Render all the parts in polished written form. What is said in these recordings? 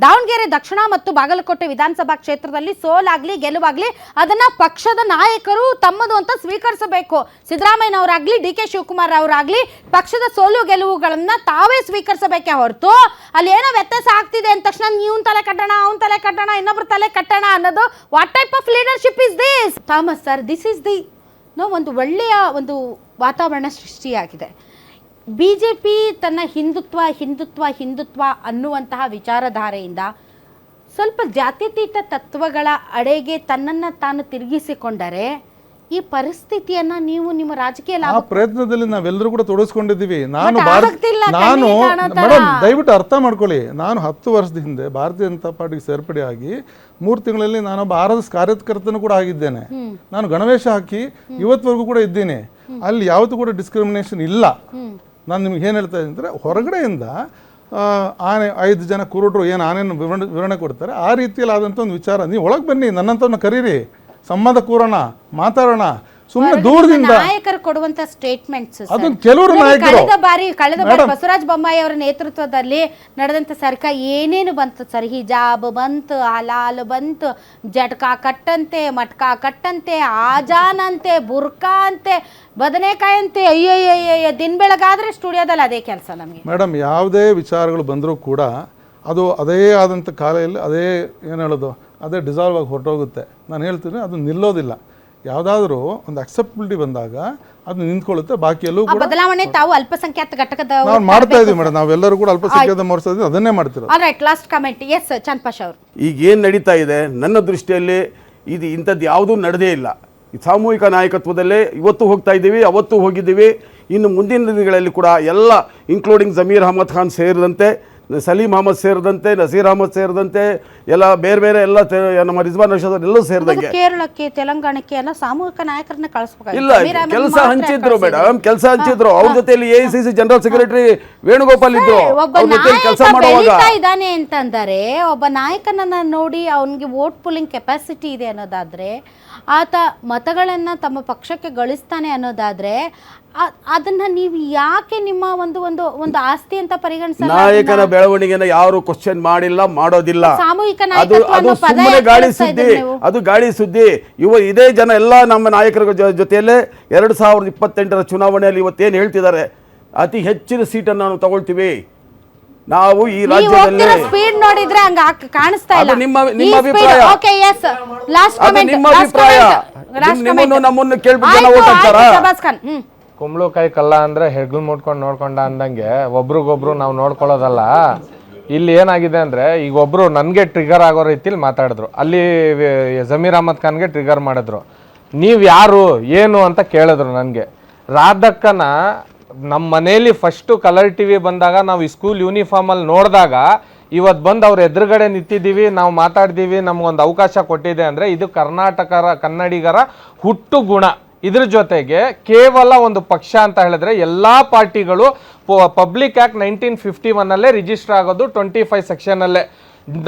ದಾವಣಗೆರೆ ದಕ್ಷಿಣ ಮತ್ತು ಬಾಗಲಕೋಟೆ ವಿಧಾನಸಭಾ ಕ್ಷೇತ್ರದಲ್ಲಿ ಸೋಲಾಗ್ಲಿ ಗೆಲುವಾಗ್ಲಿ ಅದನ್ನ ಪಕ್ಷದ ನಾಯಕರು ತಮ್ಮದು ಅಂತ ಸ್ವೀಕರಿಸಬೇಕು. ಸಿದ್ದರಾಮಯ್ಯನವರಾಗ್ಲಿ ಡಿ ಕೆ ಶಿವಕುಮಾರ್ ಅವರಾಗ್ಲಿ ಪಕ್ಷದ ಸೋಲು ಗೆಲುವುಗಳನ್ನ ತಾವೇ ಸ್ವೀಕರಿಸಬೇಕೆ ಹೊರತು ಅಲ್ಲಿ ಏನೋ ವ್ಯತ್ಯಾಸ ಆಗ್ತಿದೆ ಅಂದ ತಕ್ಷಣ ಇವನ್ ತಲೆ ಕಟ್ಟೋಣ ಅವನ್ ತಲೆ ಕಟ್ಟೋಣ ಇನ್ನೊಬ್ರು ತಲೆ ಕಟ್ಟೋಣ ಅನ್ನೋದು what type of leadership is this? Thomas sir, this is the ಒಂದು ಒಳ್ಳೆಯ ಒಂದು ವಾತಾವರಣ ಸೃಷ್ಟಿಯಾಗಿದೆ. BJP ತನ್ನ ಹಿಂದುತ್ವ ಅನ್ನುವಂತಹ ವಿಚಾರಧಾರೆಯಿಂದ ಸ್ವಲ್ಪ ಜಾತ್ಯತೀತ ತತ್ವಗಳ ಅಡೆಗೆ ತನ್ನನ್ನು ತಾನು ತಿರುಗಿಸಿಕೊಂಡರೆ ಈ ಪರಿಸ್ಥಿತಿಯನ್ನ ನೀವು ನಿಮ್ಮ ರಾಜಕೀಯ ಲಾಭ ಪ್ರಯತ್ನದಲ್ಲಿ ನಾವೆಲ್ಲರೂ ಕೂಡ ತೊಡಗಿಸ್ಕೊಂಡಿದ್ದೀವಿ. ನಾನು ಮೇಡಮ್ ದಯವಿಟ್ಟು ಅರ್ಥ ಮಾಡ್ಕೊಳ್ಳಿ, ನಾನು 10 ವರ್ಷದ ಹಿಂದೆ ಭಾರತೀಯ ಜನತಾ ಪಾರ್ಟಿಗೆ ಸೇರ್ಪಡೆಯಾಗಿ 3 ತಿಂಗಳಲ್ಲಿ ನಾನೊಬ್ಬ RSS ಕಾರ್ಯಕರ್ತನೂ ಕೂಡ ಆಗಿದ್ದೇನೆ. ನಾನು ಗಣವೇಶ ಹಾಕಿ ಇವತ್ತವರೆಗೂ ಕೂಡ ಇದ್ದೀನಿ. ಅಲ್ಲಿ ಯಾವತ್ತೂ ಕೂಡ ಡಿಸ್ಕ್ರಿಮಿನೇಷನ್ ಇಲ್ಲ. ನಾನು ನಿಮ್ಗೆ ಏನು ಹೇಳ್ತಾ ಇದ್ದೀನಿ ಅಂದರೆ, ಹೊರಗಡೆಯಿಂದ ಆನೆ 5 ಜನ ಕುರುಡರು ಏನು ಆನೆಯನ್ನು ವಿವರಣೆ ಕೊಡ್ತಾರೆ ಆ ರೀತಿಯಲ್ಲಿ ಆದಂಥ ಒಂದು ವಿಚಾರ. ನೀವು ಒಳಗೆ ಬನ್ನಿ, ನನ್ನಂತವ್ರನ್ನ ಕರೀರಿ, ಸಂವಾದ ಕೂರೋಣ, ಮಾತಾಡೋಣ. ಸುಮ್ಮನೆ ದೂರದಿಂದ ನಾಯಕರು ಕೊಡುವಂತ ಸ್ಟೇಟ್ಮೆಂಟ್ಸ್ ಅದೊಂದು ಕೆಲವರು ನಾಯಕರು ಕಳೆದ ಬಾರಿ ಬಸವರಾಜ ಬೊಮ್ಮಾಯಿ ಅವರ ನೇತೃತ್ವದಲ್ಲಿ ನಡೆದಂತ ಸರ್ಕಾರ ಏನೇನು ಬಂತು ಸರ್? ಹಿಜಾಬ್ ಬಂತು, ಹಲಾಲ್ ಬಂತು, ಜಟ್ಕಾ ಕಟ್ಟಂತೆ, ಮಟ್ಕಾ ಕಟ್ಟಂತೆ, ಆಜಾನ್ ಅಂತೆ, ಬುರ್ಕಾ ಅಂತೆ, ಬದನೆಕಾಯಿ ಅಂತೆ. ಅಯ್ಯಯ್ಯ ದಿನ ಬೆಳಗಾದ್ರೆ ಸ್ಟುಡಿಯೋದಲ್ಲಿ ಅದೇ ಕೆಲಸ ನಮಗೆ. ಮೇಡಮ್, ಯಾವುದೇ ವಿಚಾರಗಳು ಬಂದರೂ ಕೂಡ ಅದು ಅದೇ ಆದಂಥ ಕಾಲೆಯಲ್ಲಿ ಅದೇ ಏನು ಹೇಳೋದು ಅದೇ ಡಿಸಾಲ್ವ್ ಆಗಿ ಹೊರಟೋಗುತ್ತೆ. ನಾನು ಹೇಳ್ತೀನಿ, ಅದು ನಿಲ್ಲೋದಿಲ್ಲ. ಯಾವುದಾದ್ರೂ ಒಂದು ಅಕ್ಸೆಪ್ಟಬಿಲಿಟಿ ಬಂದಾಗ ಅದು ನಿಂತ್ಕೊಳ್ಳುತ್ತೆ. ಬಾಕಿ ಎಲ್ಲೂ ಕೂಡ ಬದಲಾವಣೆ ತಾವು ಅಲ್ಪಸಂಖ್ಯಾತ ಘಟಕದ ನಾವು ಮಾಡ್ತಾ ಇದೀವಿ ಮೇಡಮ್. ನಾವೆಲ್ಲರೂ ಕೂಡ ಅಲ್ಪಸಂಖ್ಯಾತ ಮೋರ್ಚಾ ಅದನ್ನೇ ಮಾಡ್ತಿರೋದು. All right, last comment. ಎಸ್ ಚಂದ್ಪಾಷ ಅವರು, ಈಗ ಏನು ನಡೀತಾ ಇದೆ ನನ್ನ ದೃಷ್ಟಿಯಲ್ಲಿ ಇದು ಇಂಥದ್ದು ಯಾವುದೂ ನಡೆದೇ ಇಲ್ಲ. ಸಾಮೂಹಿಕ ನಾಯಕತ್ವದಲ್ಲೇ ಇವತ್ತು ಹೋಗ್ತಾ ಇದ್ದೀವಿ, ಅವತ್ತು ಹೋಗಿದ್ದೀವಿ. ಇನ್ನು ಮುಂದಿನ ದಿನಗಳಲ್ಲಿ ಕೂಡ ಎಲ್ಲ ಇನ್ಕ್ಲೂಡಿಂಗ್ ಜಮೀರ್ ಅಹಮದ್ ಖಾನ್ ಸೇರಿದಂತೆ, ಸಲೀಂ ಅಹಮದ್ ಸೇರಿದಂತೆ, ನಸೀರ್ ಅಹಮದ್ ಸೇರಿದಂತೆ ಎಲ್ಲ ಬೇರೆ ಬೇರೆ ಎಲ್ಲ ನಮ್ಮ ರಿಜ್ವಾನ್ ರಶೀದ್ ಎಲ್ಲೂ ಸೇರಿದಂಗೆ ಕೇರಳಕ್ಕೆ ತೆಲಂಗಾಣಕ್ಕೆ ಎಲ್ಲ ಸಾಮೂಹಿಕ ನಾಯಕರನ್ನ ಕಳಿಸಬೇಕು. ಇಲ್ಲ, ಕೆಲಸ ಹಂಚಿದ್ರು ಮೇಡಮ್, ಕೆಲಸ ಹಂಚಿದ್ರು. ಅವ್ರ ಜೊತೆಯಲ್ಲಿ AICC ಜನರಲ್ ಸೆಕ್ರೆಟರಿ ವೇಣುಗೋಪಾಲ್ ಇದ್ರು. ಒಬ್ಬ ಕೆಲಸ ಮಾಡುವಾಗ ಇದ್ದಾನೆ ಅಂತಂದರೆ, ಒಬ್ಬ ನಾಯಕನನ್ನ ನೋಡಿ ಅವನಿಗೆ ವೋಟ್ ಪುಲ್ಲಿಂಗ್ ಕೆಪಾಸಿಟಿ ಇದೆ ಅನ್ನೋದಾದ್ರೆ, ಆತ ಮತಗಳನ್ನ ತಮ್ಮ ಪಕ್ಷಕ್ಕೆ ಗಳಿಸ್ತಾನೆ ಅನ್ನೋದಾದ್ರೆ, ಅದನ್ನ ನೀವು ಯಾಕೆ ನಿಮ್ಮ ಒಂದು ಒಂದು ಒಂದು ಆಸ್ತಿ ಅಂತ ಪರಿಗಣಿಸಲ್ಲ? ನಾಯಕನ ಬೆಳವಣಿಗೆನ ಯಾರು ಕ್ವಶನ್ ಮಾಡಿಲ್ಲ, ಮಾಡೋದಿಲ್ಲ. ಸಾಮೂಹಿಕ ಅದು ಸುಮ್ಮನೆ ಗಾಳಿ ಸುದ್ದಿ, ಅದು ಗಾಳಿ ಸುದ್ದಿ. ಇದೇ ಜನ ಎಲ್ಲ ನಮ್ಮ ನಾಯಕರ ಜೊತೆಯಲ್ಲೇ 2028ರ ಚುನಾವಣೆಯಲ್ಲಿ ಇವತ್ತೇನು ಹೇಳ್ತಿದ್ದಾರೆ, ಅತಿ ಹೆಚ್ಚಿನ ಸೀಟನ್ನು ನಾವು ತಗೊಳ್ತೀವಿ ನಾವು ಈ ರಾಜ್ಯದಲ್ಲಿ. ಸ್ಪೀಡ್ ನೋಡಿದ್ರೆ ಹಂಗ ಕಾಣಿಸ್ತಾ ಇಲ್ಲ. ನಿಮ್ಮ ಅಭಿಪ್ರಾಯ? Okay, yes, last comment. ನಿಮ್ಮ ಅಭಿಪ್ರಾಯ ನಮ್ಮನ್ನು ಕೇಳ್ಬಿಟ್ಟು ಜನ ಓಟ್ ಹಾಕ್ತಾರಾ? ಕುಂಬಳಕಾಯಿ ಕಲ್ಲ ಅಂದ್ರೆ ಹೆಗ್ಲು ಮುಟ್ಕೊಂಡು ನೋಡ್ಕೊಂಡ ಅಂದಂಗೆ ಒಬ್ರಿಗೊಬ್ರು ನಾವು ನೋಡ್ಕೊಳ್ಳೋದಲ್ಲ. ಇಲ್ಲಿ ಏನಾಗಿದೆ ಅಂದ್ರೆ, ಈಗ ಒಬ್ರು ನನಗೆ ಟ್ರಿಗರ್ ಆಗೋ ರೀತಿಲಿ ಮಾತಾಡಿದ್ರು, ಅಲ್ಲಿ ಜಮೀರ್ ಅಹಮದ್ ಖಾನ್ಗೆ ಟ್ರಿಗರ್ ಮಾಡಿದ್ರು. ನೀವು ಯಾರು ಏನು ಅಂತ ಕೇಳಿದ್ರು ನನಗೆ. ರಾಧಕ್ಕನ ನಮ್ಮ ಮನೇಲಿ ಫಸ್ಟು ಕಲರ್ TV ಬಂದಾಗ ನಾವು ಸ್ಕೂಲ್ ಯೂನಿಫಾರ್ಮಲ್ಲಿ ನೋಡಿದಾಗ ಇವತ್ತು ಬಂದು ಅವ್ರ ಎದುರುಗಡೆ ನಿಂತಿದ್ದೀವಿ, ನಾವು ಮಾತಾಡ್ತೀವಿ, ನಮಗೊಂದು ಅವಕಾಶ ಕೊಟ್ಟಿದೆ ಅಂದರೆ ಇದು ಕನ್ನಡಿಗರ ಹುಟ್ಟು ಗುಣ. ಇದ್ರ ಜೊತೆಗೆ ಕೇವಲ ಒಂದು ಪಕ್ಷ ಅಂತ ಹೇಳಿದ್ರೆ ಎಲ್ಲ ಪಾರ್ಟಿಗಳು ಪಬ್ಲಿಕ್ ಆಕ್ಟ್ 1951 ರಿಜಿಸ್ಟರ್ ಆಗೋದು 25 ಸೆಕ್ಷನಲ್ಲೇ.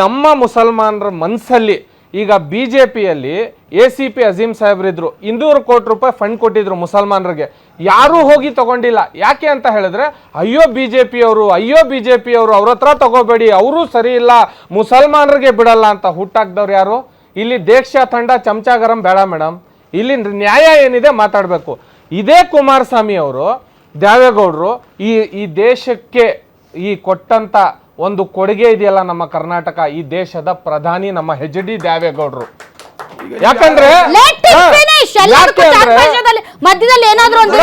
ನಮ್ಮ ಮುಸಲ್ಮಾನರ ಮನಸ್ಸಲ್ಲಿ ಈಗ BJPಯಲ್ಲಿ ACP ಅಜೀಂ ಸಾಹೇಬ್ರಿದ್ರು, 200 ಕೋಟಿ ರೂಪಾಯಿ ಫಂಡ್ ಕೊಟ್ಟಿದ್ರು ಮುಸಲ್ಮಾನರಿಗೆ. ಯಾರೂ ಹೋಗಿ ತಗೊಂಡಿಲ್ಲ. ಯಾಕೆ ಅಂತ ಹೇಳಿದ್ರೆ, ಅಯ್ಯೋ BJPಯವರು ಅವ್ರ ಹತ್ರ ತಗೋಬೇಡಿ, ಅವರು ಸರಿ ಇಲ್ಲ, ಮುಸಲ್ಮಾನರಿಗೆ ಬಿಡಲ್ಲ ಅಂತ ಹುಟ್ಟಾಕ್ದವ್ರು ಯಾರು? ಇಲ್ಲಿ ದೇಕ್ಷಾ ತಂಡ ಚಮಚ ಗರಂ ಬೇಡ ಮೇಡಮ್. ಇಲ್ಲಿ ನ್ಯಾಯ ಏನಿದೆ ಮಾತಾಡಬೇಕು. ಇದೇ ಕುಮಾರಸ್ವಾಮಿ ಅವರು, ದೇವೇಗೌಡರು ಈ ದೇಶಕ್ಕೆ ಈ ಕೊಟ್ಟಂತ ಒಂದು ಕೊಡುಗೆ ಇದೆಯಲ್ಲ, ನಮ್ಮ ಕರ್ನಾಟಕ, ಈ ದೇಶದ ಪ್ರಧಾನಿ ನಮ್ಮ HD ದೇವೇಗೌಡರು. ಯಾಕಂದ್ರೆ ಮಧ್ಯದಲ್ಲಿ ಏನಾದ್ರೂ ಅಲ್ಲ,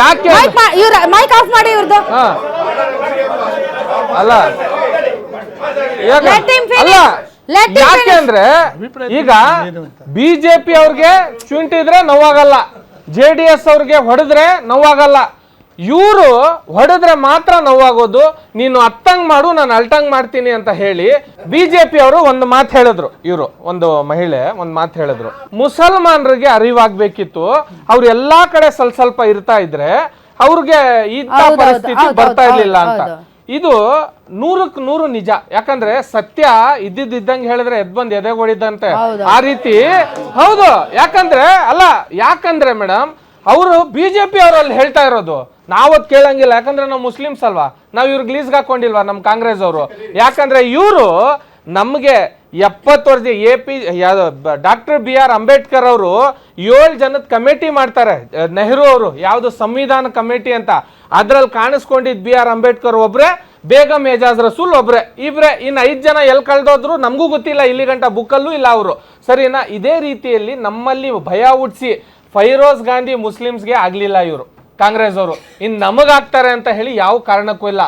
ಯಾಕೆ ಮೈಕ್ ಆಫ್ ಮಾಡಿ ಇವ್ರದ್ದು ಅಲ್ಲ ಯಾಕೆ ಅಂದ್ರೆ, ಈಗ BJP ಅವ್ರಿಗೆ ಚುಂಟಿದ್ರೆ ನೋವಾಗಲ್ಲ, JDS ಅವ್ರಿಗೆ ಹೊಡೆದ್ರೆ ನೋವಾಗಲ್ಲ. ಇವರು ಹೊಡೆದ್ರೆ ಮಾತ್ರ ನೋವಾಗೋದು. ನೀನು ಅತ್ತಂಗ್ ಮಾಡು, ನಾನು ಅಲ್ಟಂಗ್ ಮಾಡ್ತೀನಿ ಅಂತ ಹೇಳಿ BJP ಅವರು ಒಂದು ಮಾತು ಹೇಳಿದ್ರು. ಇವರು ಒಂದು ಮಹಿಳೆ ಒಂದು ಮಾತು ಹೇಳಿದ್ರು, ಮುಸಲ್ಮಾನರಿಗೆ ಅರಿವಾಗ್ಬೇಕಿತ್ತು. ಅವ್ರು ಎಲ್ಲಾ ಕಡೆ ಸ್ವಲ್ಪ ಇರ್ತಾ ಇದ್ರೆ ಅವ್ರಿಗೆ ಇಂಥ ಪರಿಸ್ಥಿತಿ ಬರ್ತಾ ಇರ್ಲಿಲ್ಲ ಅಂತ. ಇದು 100ಕ್ಕೆ 100 ನಿಜ. ಯಾಕಂದ್ರೆ ಸತ್ಯ ಇದ್ದಿದ್ದಂಗೆ ಹೇಳಿದ್ರೆ ಎದ್ಬಂದ್ ಎದೆಗೊಡಿದಂತೆ ಆ ರೀತಿ. ಹೌದು, ಯಾಕಂದ್ರೆ ಮೇಡಮ್ ಅವರು BJP ಅವರಲ್ಲಿ ಹೇಳ್ತಾ ಇರೋದು ನಾವದ್ ಕೇಳಂಗಿಲ್ಲ, ಯಾಕಂದ್ರೆ ನಾವು ಮುಸ್ಲಿಮ್ಸ್ ಅಲ್ವಾ, ನಾವು ಇವ್ರಿಗೆ ಲೀಸ್ಗೆ ಹಾಕೊಂಡಿಲ್ವಾ ನಮ್ಮ ಕಾಂಗ್ರೆಸ್ ಅವರು? ಯಾಕಂದ್ರೆ ಇವರು ನಮಗೆ 70 ವರ್ಷ ಡಾಕ್ಟರ್ BR ಅಂಬೇಡ್ಕರ್ ಅವರು 7 ಜನದ ಕಮಿಟಿ ಮಾಡ್ತಾರೆ, ನೆಹರು ಅವರು, ಯಾವುದು ಸಂವಿಧಾನ ಕಮಿಟಿ ಅಂತ. ಅದ್ರಲ್ಲಿ ಕಾಣಿಸ್ಕೊಂಡಿದ್ BR ಅಂಬೇಡ್ಕರ್ ಒಬ್ರೆ, ಬೇಗಂ ಏಜಾಜ್ ರಸೂಲ್ ಒಬ್ರೆ, ಇಬ್ರೆ. ಇನ್ನು 5 ಜನ ಎಲ್ಲಿ ಕಳೆದೋದ್ರು ನಮಗೂ ಗೊತ್ತಿಲ್ಲ, ಇಲ್ಲಿ ಗಂಟ ಬುಕ್ಕಲ್ಲೂ ಇಲ್ಲ ಅವರು, ಸರಿನಾ? ಇದೇ ರೀತಿಯಲ್ಲಿ ನಮ್ಮಲ್ಲಿ ಭಯ ಹುಟ್ಟಿಸಿ ಫೈರೋಜ್ ಗಾಂಧಿ ಮುಸ್ಲಿಮ್ಸ್ಗೆ ಆಗ್ಲಿಲ್ಲ ಇವರು ಕಾಂಗ್ರೆಸ್ ಅವರು, ಇನ್ನು ನಮಗಾಗ್ತಾರೆ ಅಂತ ಹೇಳಿ ಯಾವ ಕಾರಣಕ್ಕೂ ಇಲ್ಲ.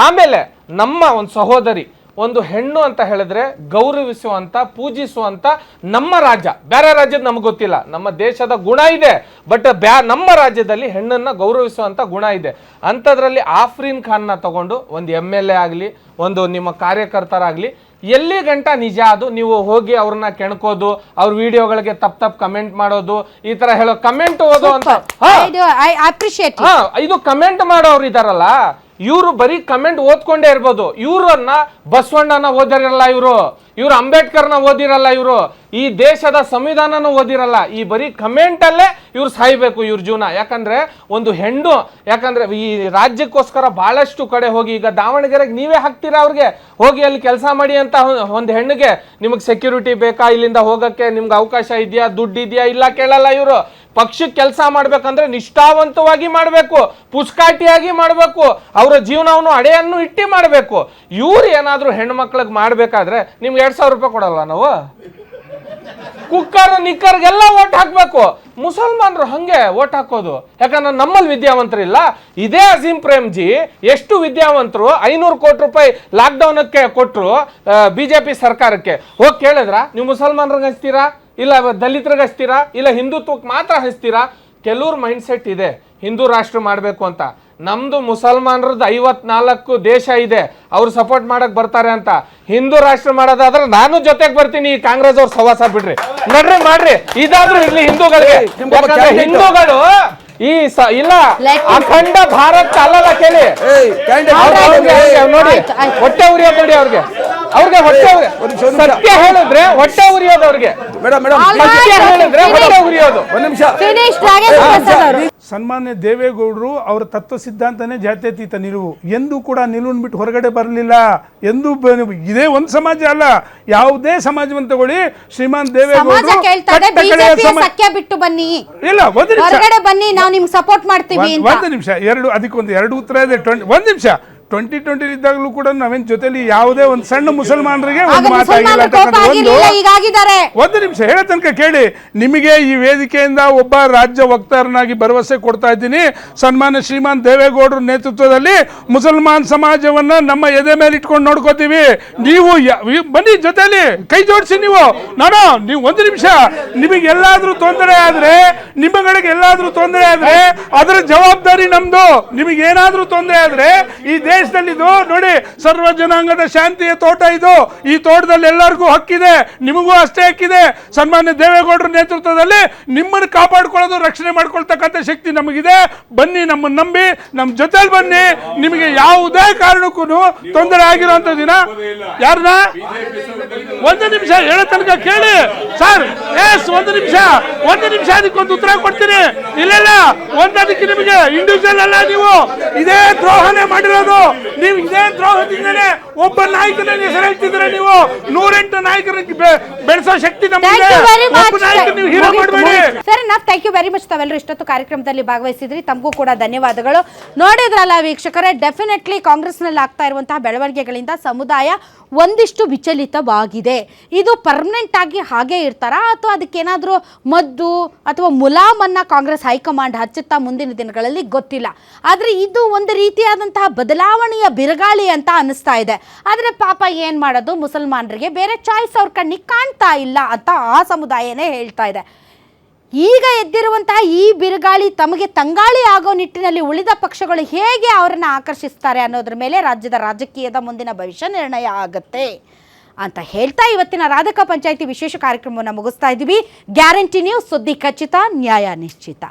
ಆಮೇಲೆ ನಮ್ಮ ಒಂದು ಸಹೋದರಿ, ಒಂದು ಹೆಣ್ಣು ಅಂತ ಹೇಳಿದ್ರೆ ಗೌರವಿಸುವಂತ, ಪೂಜಿಸುವಂತ ನಮ್ಮ ರಾಜ್ಯ, ಬೇರೆ ರಾಜ್ಯದ ನಮ್ಗೆ ಗೊತ್ತಿಲ್ಲ, ನಮ್ಮ ದೇಶದ ಗುಣ ಇದೆ, ಬಟ್ ನಮ್ಮ ರಾಜ್ಯದಲ್ಲಿ ಹೆಣ್ಣನ್ನ ಗೌರವಿಸುವಂತ ಗುಣ ಇದೆ. ಅಂಥದ್ರಲ್ಲಿ ಆಫ್ರೀನ್ ಖಾನ್ನ ತಗೊಂಡು ಒಂದು MLA ಆಗಲಿ, ಒಂದು ನಿಮ್ಮ ಕಾರ್ಯಕರ್ತರಾಗಲಿ, ಎಲ್ಲಿ ಗಂಟ ನಿಜ ಅದು ನೀವು ಹೋಗಿ ಅವ್ರನ್ನ ಕೆಣಕೋದು, ಅವ್ರ ವಿಡಿಯೋಗಳಿಗೆ ತಪ್ಪ ಕಮೆಂಟ್ ಮಾಡೋದು, ಈ ತರ ಹೇಳೋ ಕಮೆಂಟ್ ಓದೋ ಅಂತ, ಇದು ಕಮೆಂಟ್ ಮಾಡೋರು ಇದಾರಲ್ಲ, ಇವರು ಬರೀ ಕಮೆಂಟ್ ಓದ್ಕೊಂಡೇ ಇರ್ಬೋದು. ಇವ್ರನ್ನ ಬಸವಣ್ಣನ ಓದಿರಲ್ಲ, ಇವರು ಅಂಬೇಡ್ಕರ್ನ ಓದಿರಲ್ಲ, ಇವರು ಈ ದೇಶದ ಸಂವಿಧಾನನ ಓದಿರಲ್ಲ. ಈ ಬರೀ ಕಮೆಂಟ್ ಅಲ್ಲೇ ಇವ್ರು ಸಾಯ್ಬೇಕು ಇವ್ರ ಜೀವನ. ಯಾಕಂದ್ರೆ ಒಂದು ಹೆಣ್ಣು, ಯಾಕಂದ್ರೆ ಈ ರಾಜ್ಯಕ್ಕೋಸ್ಕರ ಬಹಳಷ್ಟು ಕಡೆ ಹೋಗಿ, ಈಗ ದಾವಣಗೆರೆಗೆ ನೀವೇ ಹಾಕ್ತೀರಾ ಅವ್ರಿಗೆ, ಹೋಗಿ ಅಲ್ಲಿ ಕೆಲಸ ಮಾಡಿ ಅಂತ ಒಂದು ಹೆಣ್ಣಿಗೆ, ನಿಮಗೆ ಸೆಕ್ಯೂರಿಟಿ ಬೇಕಾ, ಇಲ್ಲಿಂದ ಹೋಗಕ್ಕೆ ನಿಮ್ಗೆ ಅವಕಾಶ ಇದೆಯಾ, ದುಡ್ಡು ಇದೆಯಾ, ಇಲ್ಲ ಕೇಳಲ್ಲ ಇವರು. ಪಕ್ಷಕ್ಕೆ ಕೆಲಸ ಮಾಡ್ಬೇಕಂದ್ರೆ ನಿಷ್ಠಾವಂತವಾಗಿ ಮಾಡಬೇಕು, ಪುಸ್ಕಾಟಿಯಾಗಿ ಮಾಡಬೇಕು, ಅವರ ಜೀವನವನ್ನು ಅಡೆಯನ್ನು ಇಟ್ಟಿ ಮಾಡಬೇಕು. ಇವ್ರು ಏನಾದ್ರು ಹೆಣ್ಮಕ್ಳಿಗೆ ಮಾಡ್ಬೇಕಾದ್ರೆ ನಿಮ್ಗೆ 2,000 ರೂಪಾಯಿ ಕೊಡಲ್ವಾ ನಾವು? ಕುಕ್ಕರ್ ನಿಕ್ಕರ್ಗೆಲ್ಲ ಓಟ್ ಹಾಕ್ಬೇಕು. ಮುಸಲ್ಮಾನರು ಹಂಗೆ ಓಟ್ ಹಾಕೋದು, ಯಾಕಂದ್ರೆ ನಮ್ಮಲ್ಲಿ ವಿದ್ಯಾವಂತರಿಲ್ಲ. ಇದೇ ಅಜೀಂ ಪ್ರೇಮ್ಜಿ ಎಷ್ಟು ವಿದ್ಯಾವಂತರು, 500 ಕೋಟಿ ರೂಪಾಯಿ ಲಾಕ್ಡೌನಕ್ಕೆ ಕೊಟ್ಟರು BJP ಸರ್ಕಾರಕ್ಕೆ. ಹೋಗಿ ಕೇಳಿದ್ರ ನೀವು ಮುಸಲ್ಮಾನರಿಗೆ ಹಚ್ತೀರಾ, ಇಲ್ಲ ದಲಿತರಿಗೆ ಹಚ್ತೀರಾ, ಇಲ್ಲ ಹಿಂದುತ್ವಕ್ಕೆ ಮಾತ್ರ ಹಚ್ತೀರಾ? ಕೆಲವ್ರ ಮೈಂಡ್ ಸೆಟ್ ಇದೆ ಹಿಂದೂ ರಾಷ್ಟ್ರ ಮಾಡಬೇಕು ಅಂತ. ನಮ್ದು ಮುಸಲ್ಮಾನರದ್ದು 54 ದೇಶ ಇದೆ, ಅವ್ರು ಸಪೋರ್ಟ್ ಮಾಡಕ್ ಬರ್ತಾರೆ ಅಂತ. ಹಿಂದೂ ರಾಷ್ಟ್ರ ಮಾಡೋದಾದ್ರೆ ನಾನು ಜೊತೆಗೆ ಬರ್ತೀನಿ, ಈ ಕಾಂಗ್ರೆಸ್ ಅವ್ರ ಸವಾಸ ಬಿಡ್ರಿ, ನಡ್ರಿ ಮಾಡ್ರಿ, ಇದಾದ್ರೂ ಇರ್ಲಿ ಹಿಂದೂಗಳಿಗೆ. ಹಿಂದೂಗಳು ಈ ಇಲ್ಲ ಅಖಂಡ ಭಾರತ ಅಲ್ಲಲ್ಲ ಕೇಳಿ ನೋಡಿ, ಹೊಟ್ಟೆ ಉರಿಯೋದು ನೋಡಿ ಅವ್ರಿಗೆ ಹೊಟ್ಟೆ ಸತ್ಯ ಹೇಳಿದ್ರೆ ಹೊಟ್ಟೆ ಉರಿಯೋದು ಅವ್ರಿಗೆ, ಸತ್ಯ ಹೇಳಿದ್ರೆ ಹೊಟ್ಟೆ ಉರಿಯೋದು. ಸನ್ಮಾನ್ಯ ದೇವೇಗೌಡರು ಅವರ ತತ್ವ ಸಿದ್ಧಾಂತನೇ ಜಾತ್ಯತೀತ ನಿಲುವು, ಎಂದೂ ಕೂಡ ನಿಲುವನ್ನು ಬಿಟ್ಟು ಹೊರಗಡೆ ಬರಲಿಲ್ಲ. ಎಂದೂ ಇದೇ ಒಂದು ಸಮಾಜ ಅಲ್ಲ, ಯಾವುದೇ ಸಮಾಜವನ್ನು ತಗೊಳ್ಳಿ, ಶ್ರೀಮಾನ್ ದೇವೇಗೌಡರು ಬಿಟ್ಟು ಬನ್ನಿ, ಇಲ್ಲ ಹೊರಗಡೆ ಬನ್ನಿ, ನಾವು ನಿಮ್ಗೆ ಸಪೋರ್ಟ್ ಮಾಡ್ತೀವಿ. ಒಂದು ನಿಮಿಷ, ಅದಕ್ಕೊಂದು 2 ಉತ್ತರ ಇದೆ. ಒಂದು ನಿಮಿಷ, 2020 ಇದ್ದಾಗಲೂ ಕೂಡ ನಾವೇನ್ ಜೊತೆಲಿ ಯಾವುದೇ ಒಂದು ಸಣ್ಣ ಮುಸಲ್ಮಾನರಿಗೆ ಒಂದು ಮಾತಾಗಿಲ್ಲ. ಒಂದು ನಿಮಿಷ ಹೇಳೋ ತನಕ ಕೇಳಿ. ನಿಮಗೆ ಈ ವೇದಿಕೆಯಿಂದ ಒಬ್ಬ ರಾಜ್ಯ ವಕ್ತಾರನಾಗಿ ಭರವಸೆ ಕೊಡ್ತಾ ಇದ್ದೀನಿ. ಸನ್ಮಾನ್ಯ ಶ್ರೀಮಾನ್ ದೇವೇಗೌಡರ ನೇತೃತ್ವದಲ್ಲಿ ಮುಸಲ್ಮಾನ್ ಸಮಾಜವನ್ನ ನಮ್ಮ ಎದೆ ಮೇಲೆ ಇಟ್ಕೊಂಡು ನೋಡ್ಕೋತೀವಿ. ನೀವು ಬನ್ನಿ ಜೊತೆಲಿ ಕೈ ಜೋಡಿಸಿ. ನೀವು ಒಂದು ನಿಮಿಷ, ನಿಮಗೆಲ್ಲಾದ್ರೂ ತೊಂದರೆ ಆದ್ರೆ, ನಿಮ್ಮಗಳಿಗೆ ಎಲ್ಲಾದ್ರೂ ತೊಂದರೆ ಆದ್ರೆ ಅದರ ಜವಾಬ್ದಾರಿ ನಮ್ದು. ನಿಮಗೇನಾದ್ರೂ ತೊಂದರೆ ಆದ್ರೆ ಈ ದೇಶದಲ್ಲಿದು ನೋಡಿ, ಸರ್ವ ಜನಾಂಗದ ಶಾಂತಿಯ ತೋಟ ಇದು. ಈ ತೋಟದಲ್ಲಿ ಎಲ್ಲರಿಗೂ ಹಕ್ಕಿದೆ, ನಿಮಗೂ ಅಷ್ಟೇ ಹಕ್ಕಿದೆ. ಸನ್ಮಾನ್ಯ ದೇವೇಗೌಡರ ನೇತೃತ್ವದಲ್ಲಿ ನಿಮ್ಮನ್ನು ಕಾಪಾಡ್ಕೊಳ್ಳೋದು, ರಕ್ಷಣೆ ಮಾಡ್ಕೊಳ್ತಕ್ಕಂಥ ಶಕ್ತಿ ನಮಗಿದೆ. ಬನ್ನಿ, ನಮ್ಮನ್ನು ನಂಬಿ ನಮ್ಮ ಜೊತೆಲಿ ಬನ್ನಿ. ನಿಮಗೆ ಯಾವುದೇ ಕಾರಣಕ್ಕೂ ತೊಂದರೆ ಆಗಿರುವಂತ ದಿನ ಯಾರನ್ನ ಒಂದು ನಿಮಿಷ ಹೇಳೋ ತನಕ ಕೇಳಿ ಸರ್. ಒಂದು ನಿಮಿಷ ಅದಕ್ಕೊಂದು ಉತ್ತರ ಕೊಡ್ತೀನಿ. ಇಲ್ಲ ಅದಕ್ಕೆ ನಿಮಗೆ ಇಂಡಿವಿಜುವಲ್ ಅಲ್ಲ, ನೀವು ಇದೇ ದ್ರೋಹನೆ ಮಾಡಿರೋದು. ನೀವು ಇದೇ ದ್ರೋಹದಿಂದಲೇ ಒಬ್ಬ ನಾಯಕನ ಹೆಸರು ಹೇಳ್ತಿದ್ರೆ, ನೀವು 108 ನಾಯಕರಿಗೆ ಬೆಳೆಸೋ ಶಕ್ತಿ ನಮಗೆ. ನೀವು ಹೀರೋ ಮಾಡಬೇಡಿ. Sir, thank you very much. ತಾವೆಲ್ಲರೂ ಇಷ್ಟೊತ್ತು ಕಾರ್ಯಕ್ರಮದಲ್ಲಿ ಭಾಗವಹಿಸಿದ್ರಿ, ತಮಗೂ ಕೂಡ ಧನ್ಯವಾದಗಳು. ನೋಡಿದ್ರಲ್ಲ ವೀಕ್ಷಕರೇ, ಡೆಫಿನೆಟ್ಲಿ ಕಾಂಗ್ರೆಸ್ನಲ್ಲಿ ಆಗ್ತಾ ಇರುವಂತಹ ಬೆಳವಣಿಗೆಗಳಿಂದ ಸಮುದಾಯ ಒಂದಿಷ್ಟು ವಿಚಲಿತವಾಗಿದೆ. ಇದು ಪರ್ಮನೆಂಟ್ ಆಗಿ ಹಾಗೆ ಇರ್ತಾರಾ, ಅಥವಾ ಅದಕ್ಕೇನಾದರೂ ಮದ್ದು ಅಥವಾ ಮುಲಾಮನ್ನ ಕಾಂಗ್ರೆಸ್ ಹೈಕಮಾಂಡ್ ಹಚ್ಚುತ್ತಾ ಮುಂದಿನ ದಿನಗಳಲ್ಲಿ ಗೊತ್ತಿಲ್ಲ. ಆದರೆ ಇದು ಒಂದು ರೀತಿಯಾದಂತಹ ಬದಲಾವಣೆಯ ಬಿರುಗಾಳಿ ಅಂತ ಅನ್ನಿಸ್ತಾ ಇದೆ. ಆದರೆ ಪಾಪ ಏನು ಮಾಡೋದು, ಮುಸಲ್ಮಾನರಿಗೆ ಬೇರೆ ಚಾಯ್ಸ್ ಅವ್ರ ಕಣ್ಣಿಗೆ ಕಾಣ್ತಾ ಇಲ್ಲ ಅಂತ ಆ ಸಮುದಾಯನೇ ಹೇಳ್ತಾ ಇದೆ. ಈಗ ಎದ್ದಿರುವಂತಹ ಈ ಬಿರುಗಾಳಿ ತಮಗೆ ತಂಗಾಳಿ ಆಗೋ ನಿಟ್ಟಿನಲ್ಲಿ ಉಳಿದ ಪಕ್ಷಗಳು ಹೇಗೆ ಅವರನ್ನು ಆಕರ್ಷಿಸ್ತಾರೆ ಅನ್ನೋದ್ರ ಮೇಲೆ ರಾಜ್ಯದ ರಾಜಕೀಯದ ಮುಂದಿನ ಭವಿಷ್ಯ ನಿರ್ಣಯ ಆಗುತ್ತೆ ಅಂತ ಹೇಳ್ತಾ ಇವತ್ತಿನ ರಾಧಕ ಪಂಚಾಯಿತಿ ವಿಶೇಷ ಕಾರ್ಯಕ್ರಮವನ್ನು ಮುಗಿಸ್ತಾ ಇದ್ದೀವಿ. ಗ್ಯಾರಂಟಿ ನ್ಯೂಸ್, ಸುದ್ದಿ ಖಚಿತ, ನ್ಯಾಯ ನಿಶ್ಚಿತ.